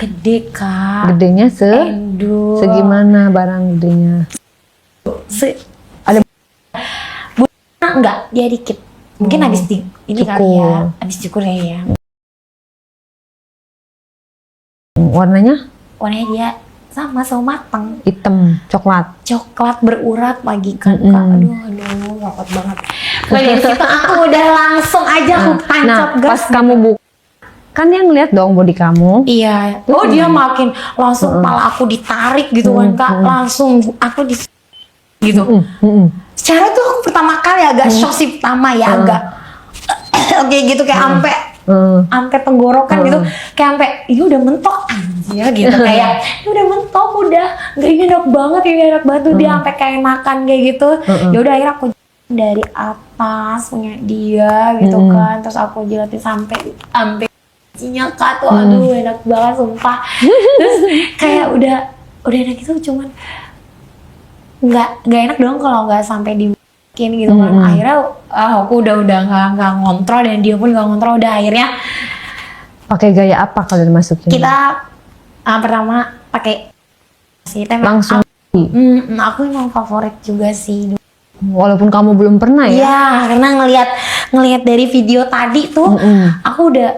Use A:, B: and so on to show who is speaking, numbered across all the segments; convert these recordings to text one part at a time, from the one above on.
A: Gede Kak.
B: Gedenya
A: Endul.
B: segimana barang gedenya? Ada
A: Enggak, dia dikit. Mungkin habis ini
B: cukur.
A: kali ya, habis cukur ya.
B: Warnanya
A: Warnanya dia sama matang.
B: hitam, coklat.
A: Coklat berurat lagi kan Kak. Aduh, coklat banget. Mulai dari situ aku udah langsung aja aku tancap gas.
B: Pas kamu buka, kan dia ngeliat dong body kamu.
A: Iya. Oh dia makin langsung malah aku ditarik gitu kan Kak. Langsung aku gitu. Secara tuh aku pertama kali agak shock sih pertama ya agak oke gitu kayak sampai tenggorokan gitu kayak sampai ini udah mentok aja gitu kayak ini udah mentok udah nggak ini enak banget tuh dia sampai kayak makan kayak gitu. Ya udah akhirnya aku dari atas punya dia gitu kan terus aku jilatin sampai cinya Kak tuh aduh enak banget sumpah. Terus kayak udah enak gitu cuman nggak enak dong kalau nggak sampai dibikin gitu kan. Akhirnya aku udah nggak ngontrol dan dia pun nggak ngontrol. Udah akhirnya
B: Pakai gaya apa kalau dimasukin?
A: kita pertama pakai kita
B: langsung.
A: aku emang favorit juga sih.
B: Walaupun kamu belum pernah ya?
A: Iya karena ngelihat dari video tadi tuh aku udah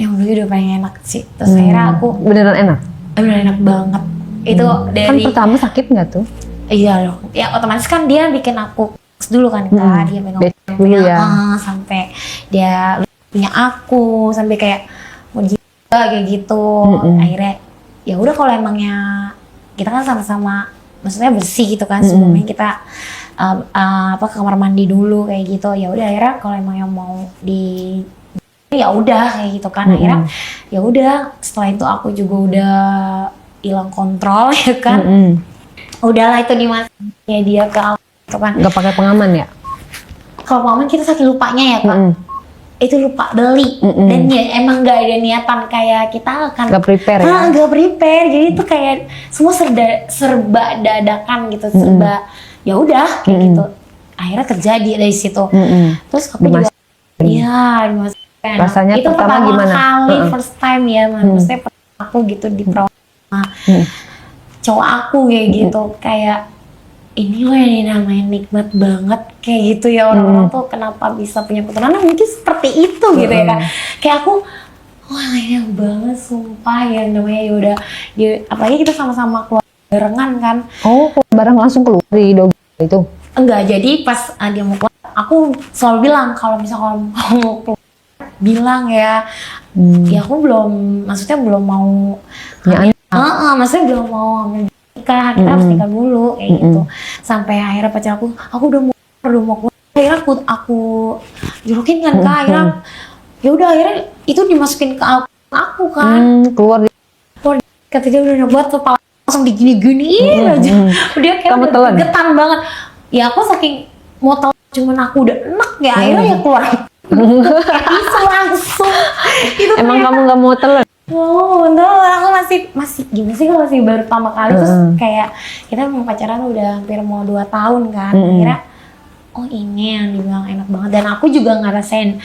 A: udah pengen enak sih. Terus akhirnya aku
B: Beneran enak?
A: beneran enak banget. Itu dari
B: Kan pertama sakit nggak tuh?
A: Iya loh, ya otomatis kan dia bikin aku dulu kan Kak, dia pegang
B: dulu ya.
A: sampai dia punya aku sampai kayak mau juga kayak gitu. Akhirnya ya udah kalau emangnya kita kan sama-sama maksudnya bersih gitu kan sebelumnya kita ke kamar mandi dulu kayak gitu. Ya udah akhirnya kalau emangnya mau di ya udah kayak gitu kan. Akhirnya ya udah setelah itu aku juga udah hilang kontrol ya kan. Udahlah itu dimasukinnya dia ke aku gitu kan.
B: Nggak pakai pengaman ya?
A: Kalau pengaman kita saking lupanya ya Kak. Itu lupa beli dan ya emang nggak ada niatan kayak kita akan
B: Nggak prepare ya?
A: nggak prepare. Jadi itu kayak semua serba dadakan gitu, serba ya udah kayak gitu. Akhirnya terjadi dari situ. Terus aku juga iya dimasukin.
B: Rasanya
A: itu
B: pertama gimana?
A: Kali first time ya maksudnya aku gitu di cowok aku kayak gitu kayak ini loh yang namanya nikmat banget kayak gitu ya orang-orang tuh kenapa bisa punya keturunan mungkin seperti itu gitu ya Kak. Kayak aku wah enak banget sumpah ya namanya ya udah apalagi kita sama-sama keluar barengan kan.
B: Oh bareng langsung keluar di dogi itu?
A: Enggak, jadi pas dia mau keluar aku selalu bilang kalau misalnya kamu mau keluar bilang ya aku belum maksudnya belum mau maksudnya belum mau nikah, kita harus nikah dulu kayak gitu. Sampai akhirnya pacar aku udah mau keluar. Akhirnya aku julukin kan Kak. Akhirnya ya udah akhirnya itu dimasukin ke aku kan.
B: Keluar
A: Ketika udah buat kepala langsung digini-giniin aja. Dia kayak
B: kamu
A: udah getan banget. Ya aku saking mau tahu cuman aku udah enak ya akhirnya ya keluar. Itu langsung. Itu
B: emang kamu nggak mau telan?
A: Oh, betul. Aku masih gimana sih kalau masih baru pertama kali terus kayak kita memang pacaran udah hampir mau 2 tahun kan. Akhirnya oh ini yang dibilang enak banget dan aku juga ngerasain.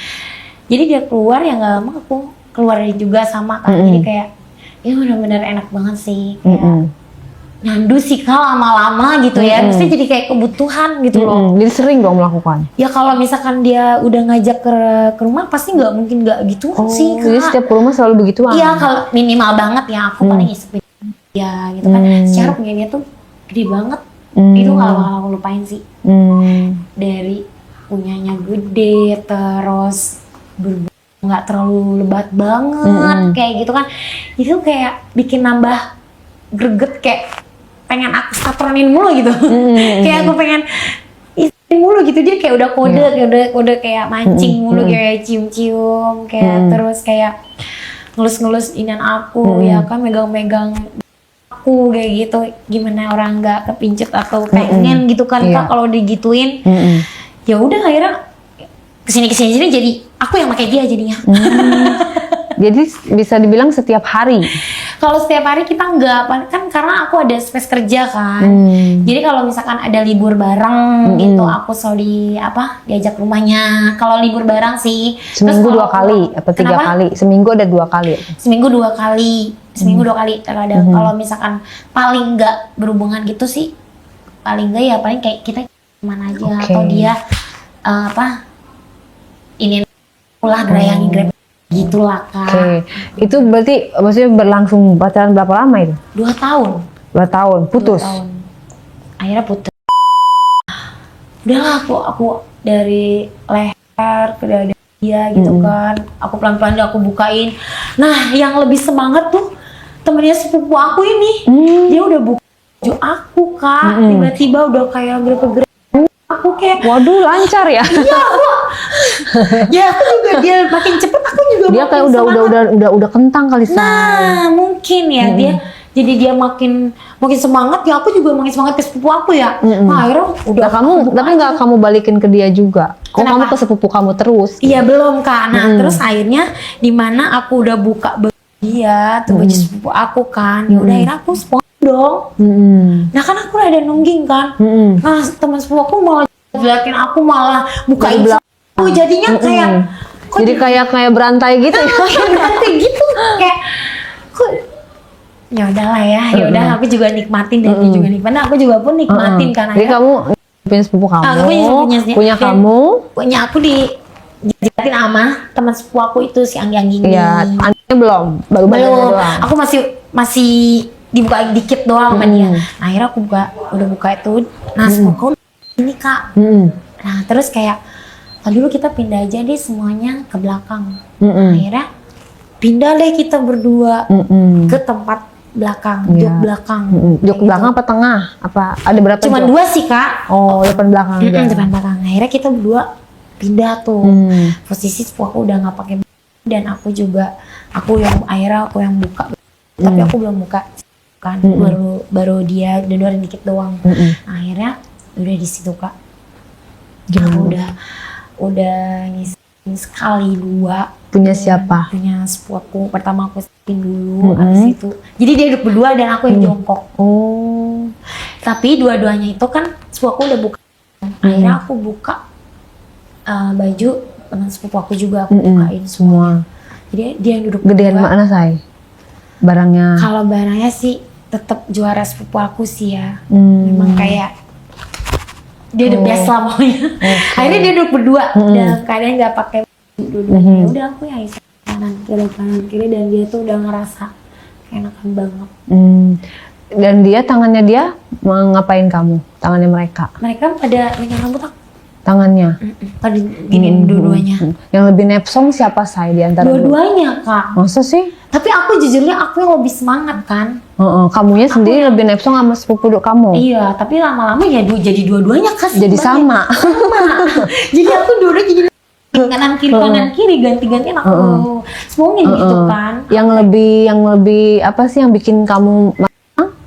A: Jadi dia keluar ya nggak lama aku keluar juga sama kan. Jadi kayak ya benar-benar enak banget sih. Kayak nyandu sih Kak lama-lama gitu ya. Mesti jadi kayak kebutuhan gitu loh.
B: Jadi sering dong melakukan? Ya
A: kalau misalkan dia udah ngajak ke rumah pasti nggak mungkin nggak gitu sih Kak.
B: Jadi setiap ke rumah selalu begitu?
A: Iya kalau minimal banget ya aku paling isepin ya gitu kan. Secara punya dia tuh gede banget. Itu nggak bakal aku lupain sih. Dari punyanya gede terus nggak terlalu lebat banget kayak gitu kan. Itu kayak bikin nambah greget kayak pengen aku satronin mulu gitu. Kayak aku pengen istri mulu gitu. Dia kayak udah kode kayak mancing mulu kayak cium-cium kayak terus kayak ngelus-ngelus inan aku ya kan megang-megang aku kayak gitu. Gimana orang nggak kepincut atau pengen gitu kan Kak kalau digituin. Ya udah akhirnya kesini jadi aku yang pakai dia jadinya.
B: Jadi bisa dibilang setiap hari?
A: Kalau setiap hari kita enggak, kan karena aku ada space kerja kan. Jadi kalau misalkan ada libur bareng gitu, aku selalu diajak rumahnya. Kalau libur bareng sih.
B: Seminggu 2 kali apa 3 kali? Seminggu ada 2 kali.
A: Seminggu 2 kali. Seminggu 2 kali kalau ada. Kalau misalkan paling enggak berhubungan gitu sih, paling enggak ya paling kayak kita kemana aja atau dia ini ulah gerayangin grab gitulah Kak.
B: Itu berarti maksudnya berlangsung pacaran berapa lama itu?
A: 2 tahun.
B: 2 tahun, putus.
A: 2 tahun. Akhirnya putus. Udahlah aku dari leher ke dada dia gitu kan. Aku pelan-pelan aku bukain. Nah, yang lebih semangat tuh temennya sepupu aku ini. Dia udah buka baju aku Kak. Tiba-tiba udah kayak grepe-grepe. Aku kayak,
B: waduh lancar ya.
A: Iya, ya aku juga dia makin cepet aku juga
B: dia kayak udah kentang kali.
A: Nah mungkin ya dia makin semangat ya, aku juga makin semangat ke sepupu aku ya. Nah, akhirnya udah
B: tapi nggak kamu balikin ke dia juga. Kok kamu ke sepupu kamu terus?
A: Iya belum Kak. Nah terus akhirnya dimana aku udah buka baju dia tuh baju sepupu aku kan, ya udah akhirnya aku dong. Nah kan aku ada nungging kan. Nah teman sepupu aku malah jelakin aku, malah bukain aku, jadinya kayak
B: jadi kayak berantai gitu ya.
A: Kayak berantai gitu. Kayak kok ya udahlah ya. Ya udah aku juga nikmatin dan dia juga nikmatin. Aku juga pun nikmatin kan.
B: Jadi kamu punya sepupu kamu. Punya kamu. Punya
A: aku dijelatin sama teman sepupu aku itu si Anggi ini.
B: Iya, anaknya belum. Baru doang.
A: Aku masih dibuka dikit doang sama dia. Nah, akhirnya aku udah buka itu. Nah, sepupu ini Kak. Nah, terus kayak dulu kita pindah aja deh semuanya ke belakang. Nah, akhirnya pindah deh kita berdua ke tempat belakang, jok belakang.
B: Jok belakang apa tengah? Apa ada berapa?
A: Cuma 2 sih Kak.
B: Oh, depan belakang.
A: Depan belakang. Akhirnya kita berdua pindah tuh. Posisi sepupu aku udah nggak pakai dan aku yang buka. Tapi aku belum buka kan, baru dia dodorin dikit doang. Nah, akhirnya udah di situ Kak. Gimana? Udah ngisin sekali 2.
B: Punya siapa?
A: Punya sepupu aku. Pertama aku siapin dulu, habis itu. Jadi dia duduk berdua dan aku yang jongkok. Tapi dua-duanya itu kan sepupu aku udah buka. Akhirnya aku buka baju teman sepupu aku juga, aku bukain semua. Jadi dia yang duduk
B: gedean berdua. Mana say? Barangnya?
A: Kalau barangnya sih tetap juara sepupu aku sih ya. Memang kayak dia the best lah pokoknya. Akhirnya dia duduk berdua dan keadaan nggak pakai dua-duanya. Udah aku yang isi kanan kiri dan dia tuh udah ngerasa enakan banget.
B: Dan tangannya dia mau ngapain kamu? Tangannya mereka?
A: Mereka pada megang rambut aku.
B: Tangannya?
A: Pada giniin dua-duanya.
B: Yang lebih nepsong siapa say di antara
A: dua-duanya Kak?
B: Masa sih?
A: Tapi aku jujurnya aku yang lebih semangat kan.
B: Kamunya sendiri lebih nepsong sama sepupu kamu?
A: Iya, tapi lama-lama ya jadi dua-duanya Kak.
B: Jadi sama.
A: Jadi aku dua-duanya jadi kanan kiri ganti-gantian aku semongin gitu kan.
B: Yang lebih apa sih yang bikin kamu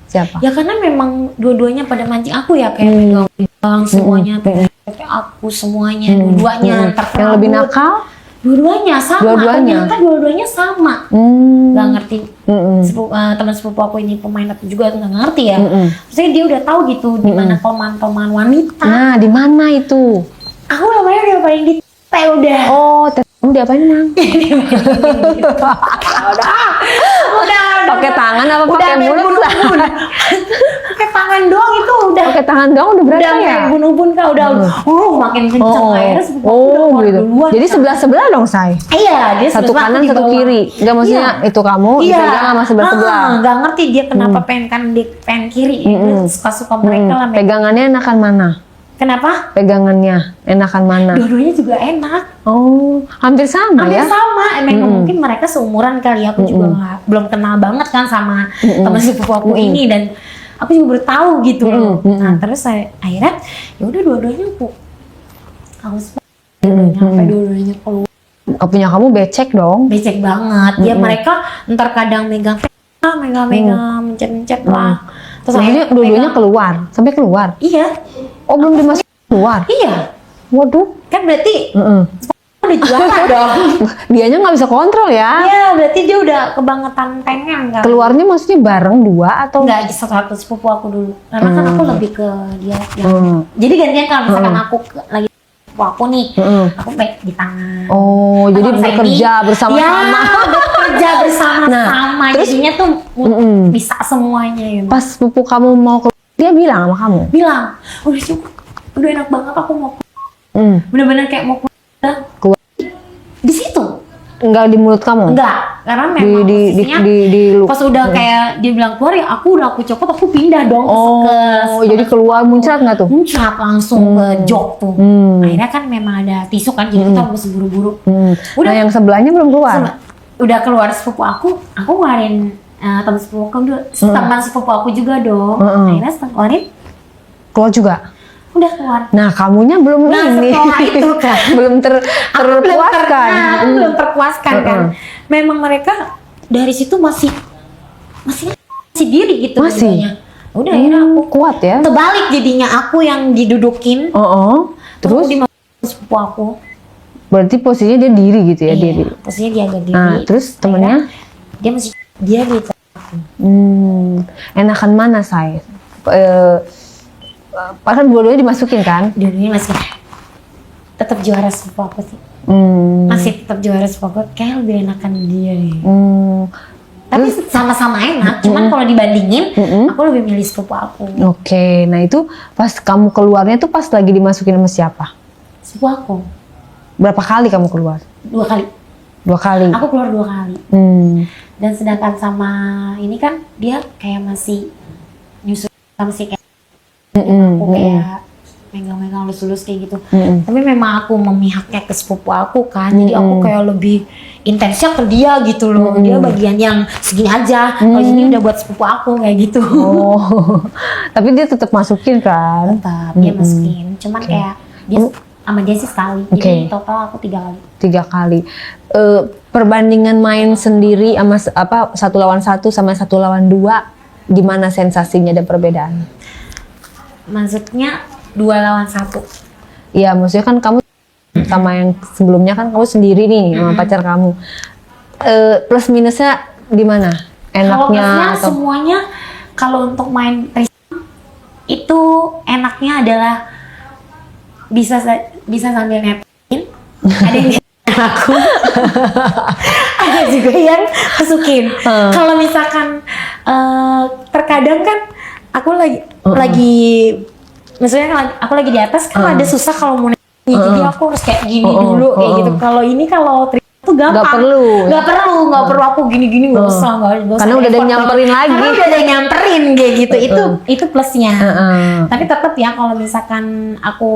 B: siapa?
A: Ya karena memang dua-duanya pada mancing aku ya, kayak megang semuanya, kayak aku semuanya, dua-duanya.
B: Yang lebih nakal?
A: Dua-duanya sama. Ternyata dua-duanya sama. Gak ngerti. Teman sepupu aku ini pemain aku juga nggak ngerti ya. Maksudnya dia udah tahu gitu di mana kelemahan wanita.
B: Nah, di mana itu?
A: Aku namanya udah paling di udah.
B: Oh, kamu diapain Nang? Udah. Pakai tangan apa pakai mulut lah?
A: Pakai tangan doang itu udah.
B: Pakai tangan doang udah berasa ya?
A: Udah bunuh-bunuh Kak, udah makin kenceng akhirnya
B: gitu. Jadi sebelah dong say?
A: Iya, dia
B: satu kanan satu kiri. Enggak maksudnya itu kamu dipegang sama sebelah.
A: Enggak ngerti dia kenapa pengen kiri. Suka-suka mereka lah.
B: Pegangannya enakan mana?
A: Kenapa?
B: Pegangannya enakan mana?
A: Dua-duanya juga enak.
B: Oh, hampir sama ya?
A: Hampir sama. Mungkin mereka seumuran kali. Aku juga belum kenal banget kan sama teman sepupu aku ini, dan aku juga baru tahu gitu loh. Nah terus akhirnya ya udah dua-duanya aku sampai dua-duanya keluar.
B: Punya kamu becek dong?
A: Becek banget. Ya mereka ntar kadang megang mencet-mencet lah. Terus
B: dua-duanya keluar, sampai keluar?
A: Iya.
B: Oh belum dimasukin keluar?
A: Iya.
B: Waduh.
A: Kan berarti udah juara dong.
B: Dianya nggak bisa kontrol ya.
A: Iya, berarti dia udah kebangetan pengen kan.
B: Keluarnya maksudnya bareng dua atau?
A: Enggak, satu sepupu aku dulu. Karena kan aku lebih ke dia yang. Jadi gantian kalau misalkan aku lagi sepupu aku nih, aku baik di tangan.
B: Oh, jadi
A: kalau misalnya
B: bekerja
A: ini,
B: bersama-sama.
A: Ya, bekerja bersama-sama.
B: terus-
A: Jadinya tuh bisa semuanya ya.
B: Pas sepupu kamu mau keluar, dia bilang sama kamu?
A: Bilang, udah cukup, udah enak banget aku mau bener-bener kayak mau
B: Keluar.
A: di situ.
B: Enggak di mulut kamu?
A: Enggak, karena memang posisinya
B: lu.
A: pas udah kayak dia bilang keluar ya aku copot, aku pindah dong
B: Oh, jadi keluar muncrat nggak tuh?
A: muncrat langsung ke jok tuh. Akhirnya kan memang ada tisu kan, jadi kita harus buru-buru. Udah
B: Nah, yang sebelahnya belum keluar?
A: udah keluar sepupu aku ngeluarin teman sepupu aku dulu, teman sepupu aku juga dong. Akhirnya setelah keluarin,
B: Keluar juga?
A: udah keluar.
B: Nah, kamunya belum
A: Nah,
B: ini.
A: setelah itu kan
B: belum terpuaskan.
A: Aku belum terpuaskan kan. Memang mereka dari situ masih diri gitu.
B: Masih?
A: jadinya. Udah akhirnya aku
B: Kuat ya?
A: terbalik jadinya, aku yang didudukin.
B: Terus?
A: Aku dimasukin sepupu aku.
B: Berarti posisinya dia diri gitu ya? Diri.
A: Posisinya dia agak diri.
B: Nah, terus temennya?
A: Dia gitu.
B: Enakan mana, Say? Kan dua-duanya dimasukin kan?
A: Dunia masih tetap juara sepupu aku sih. Masih tetap juara sepupu aku. Kayak lebih enakan dia nih. Tapi sama-sama enak, cuman kalau dibandingin, aku lebih milih sepupu aku.
B: Oke, nah itu pas kamu keluarnya tuh pas lagi dimasukin sama siapa?
A: Sepupu aku.
B: Berapa kali kamu keluar?
A: 2 kali.
B: 2 kali?
A: Aku keluar 2 kali. Dan sedangkan sama ini kan, dia kayak masih nyusul, masih kayak aku kayak megang-megang lulus-lulus kayak gitu. Tapi memang aku memihaknya ke sepupu aku kan, jadi aku kayak lebih intensnya ke dia gitu loh. Dia bagian yang segini aja, kalau ini udah buat sepupu aku kayak gitu.
B: Oh, tapi dia tetap masukin kan?
A: Tetap dia masukin, cuman kayak dia sama dia sih sekali. Jadi total aku 3 kali.
B: 3 kali. Perbandingan main sendiri sama 1 lawan 1 sama 1 lawan 2, gimana sensasinya dan perbedaan?
A: Maksudnya 2 lawan 1.
B: Iya, maksudnya kan kamu sama yang sebelumnya kan kamu sendiri nih sama pacar kamu. Plus minusnya di mana?
A: Kalau
B: Enaknya
A: plusnya
B: atau
A: semuanya, kalau untuk main itu enaknya adalah bisa sambil netin, ada yang netin aku, ada juga yang masukin. Kalau misalkan terkadang kan aku lagi maksudnya aku lagi di atas kan ada susah kalau mau netin, jadi aku harus kayak gini dulu kayak gitu. Kalau ini kalau itu gampang, nggak perlu aku gini nggak usah,
B: karena udah ada yang nyamperin lagi,
A: karena udah ada yang nyamperin kayak gitu. Itu plusnya. Tapi tetap ya kalau misalkan aku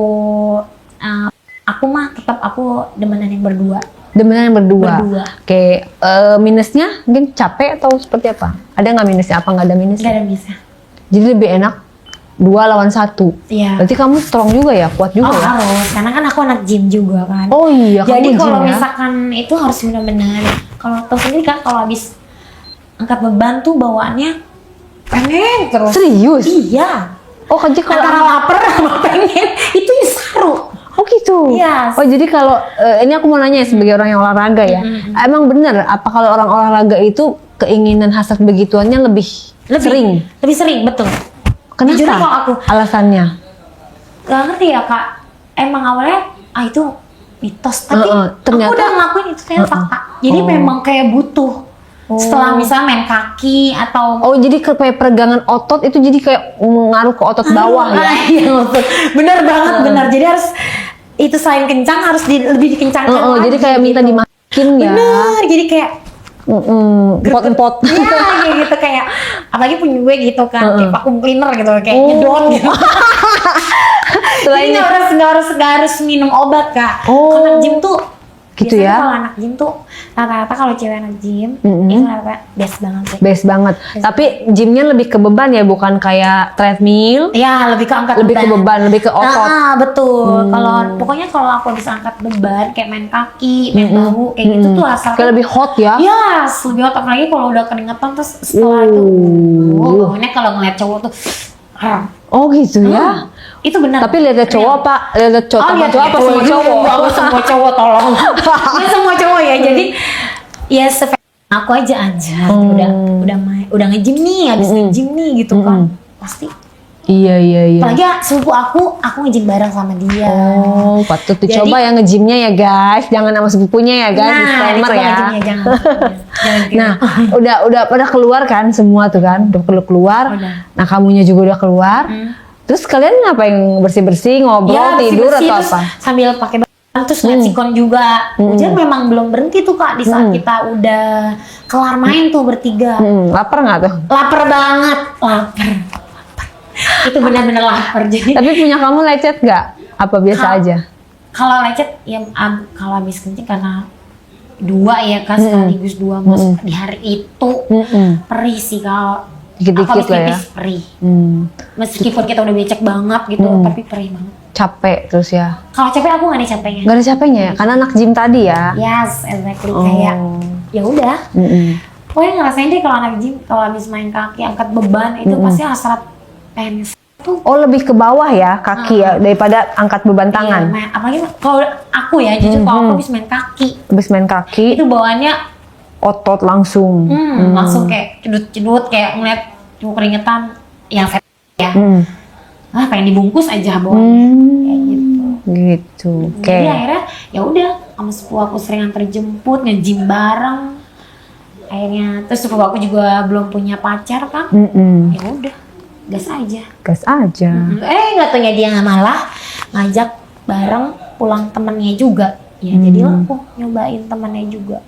A: mah tetap aku demenan yang berdua. Oke,
B: minusnya mungkin capek atau seperti apa? Ada nggak minusnya? Apa nggak ada minusnya?
A: Nggak ada minusnya.
B: Jadi lebih enak 2 lawan 1.
A: Iya.
B: Berarti kamu strong juga ya, kuat juga ya?
A: Harus, karena kan aku anak gym juga kan.
B: Oh iya,
A: jadi
B: kamu
A: kalau
B: gym ya?
A: misalkan itu harus benar-benar, kalau tahu sendiri kan kalau habis angkat beban tuh bawaannya pengen terus.
B: Serius?
A: Iya.
B: Oh, jadi kalau
A: Antara lapar sama pengen itu seru.
B: Oh gitu.
A: Iya.
B: Oh jadi kalau ini aku mau nanya ya sebagai orang yang olahraga ya, emang bener apa kalau orang olahraga itu keinginan hasrat begituannya lebih sering?
A: Lebih sering, betul.
B: Kenapa?
A: Jujur kalau aku
B: Alasannya?
A: gak ngerti ya kak. Emang awalnya itu mitos, tapi
B: ternyata
A: aku udah ngelakuin itu ternyata fakta. Jadi memang kayak butuh. Setelah misalnya main kaki atau
B: jadi kayak peregangan otot itu jadi kayak mengaruh ke otot bawah ya?
A: Iya, bener banget, bener. Jadi harus itu selain kencang harus lebih dikencangkan lagi.
B: Jadi kayak minta
A: gitu.
B: dimakin ya?
A: Bener, jadi kayak
B: empot-empot.
A: Iya, kayak gitu kayak apalagi punya gue gitu kan, kayak vacuum cleaner gitu, kayak nyedot gitu. Jadi nggak harus minum obat kak. Anak gym tuh
B: gitu
A: biasanya
B: ya?
A: Kalau anak gym tuh rata-rata kalau cewek anak gym itu rata-rata best banget sih.
B: Best banget. Tapi gymnya lebih ke beban ya, bukan kayak treadmill?
A: Ya lebih ke angkat
B: lebih ke beban, lebih ke otot.
A: Betul. Kalau pokoknya kalau aku bisa angkat beban kayak main kaki, main bahu kayak gitu tuh asal
B: kayak lebih hot ya?
A: Ya, lebih hot apalagi kalau udah keringetan terus setelah itu. Bangunnya kalau ngeliat cowok tuh haram.
B: Oh gitu ya.
A: Itu benar.
B: Tapi lihat cowok Pak, lihat cowok apa
A: lihat
B: cowok apa semua cowok?
A: Enggak semua cowok, tolong. Enggak semua cowok ya. Jadi ya aku aja udah nge-gym nih, habis nge-gym nih gitu kan. Pasti.
B: Iya.
A: Apalagi sepupu aku nge-gym bareng sama dia.
B: Oh, patut dicoba ya nge-gymnya ya guys. Jangan sama sepupunya ya guys, disclaimer ya.
A: Jangan.
B: Nah, udah pada keluar kan semua tuh kan, udah keluar.
A: Udah.
B: Nah, kamunya juga udah keluar. Terus kalian ngapain, bersih-bersih, ngobrol, tidur atau
A: terus
B: apa?
A: sambil pakai terus ngeliat sikon juga. Hujan memang belum berhenti tuh Kak di saat kita udah kelar main tuh bertiga.
B: Lapar nggak tuh?
A: Lapar banget, lapar. Itu benar-benar lapar. Jadi
B: Tapi punya kamu lecet nggak? Apa biasa aja?
A: kalau lecet ya kalau habis kencing karena dua ya kan sekaligus dua mas di hari itu perih sih kalau
B: Dikit-dikit
A: aku habis
B: lah ya.
A: pipis perih. Meskipun kita udah becek banget gitu tapi perih banget.
B: Capek terus ya?
A: Kalau capek aku nggak ada capeknya.
B: Nggak ada capeknya ya? Karena anak gym tadi ya?
A: Yes, exactly. Kayak ya udah. Pokoknya ngerasain deh kalau anak gym kalau habis main kaki angkat beban itu pasti hasrat pengen tuh.
B: Oh, lebih ke bawah ya kaki ya daripada angkat beban tangan.
A: Iya, apalagi kalau aku ya jujur kalau aku habis main kaki
B: Habis main kaki,
A: itu bawaannya
B: otot langsung.
A: langsung kayak cedut-cedut kayak ngeliat cuma keringetan yang fat ya. Pengen dibungkus aja bawaannya kayak gitu.
B: Gitu. Oke.
A: Jadi akhirnya ya udah sama sepupu aku sering antar jemput nge-gym bareng. Akhirnya terus sepupu aku juga belum punya pacar kan. Ya udah gas aja.
B: Gas aja.
A: Nggak taunya dia malah ngajak bareng pulang temennya juga. Ya jadilah aku nyobain temennya juga.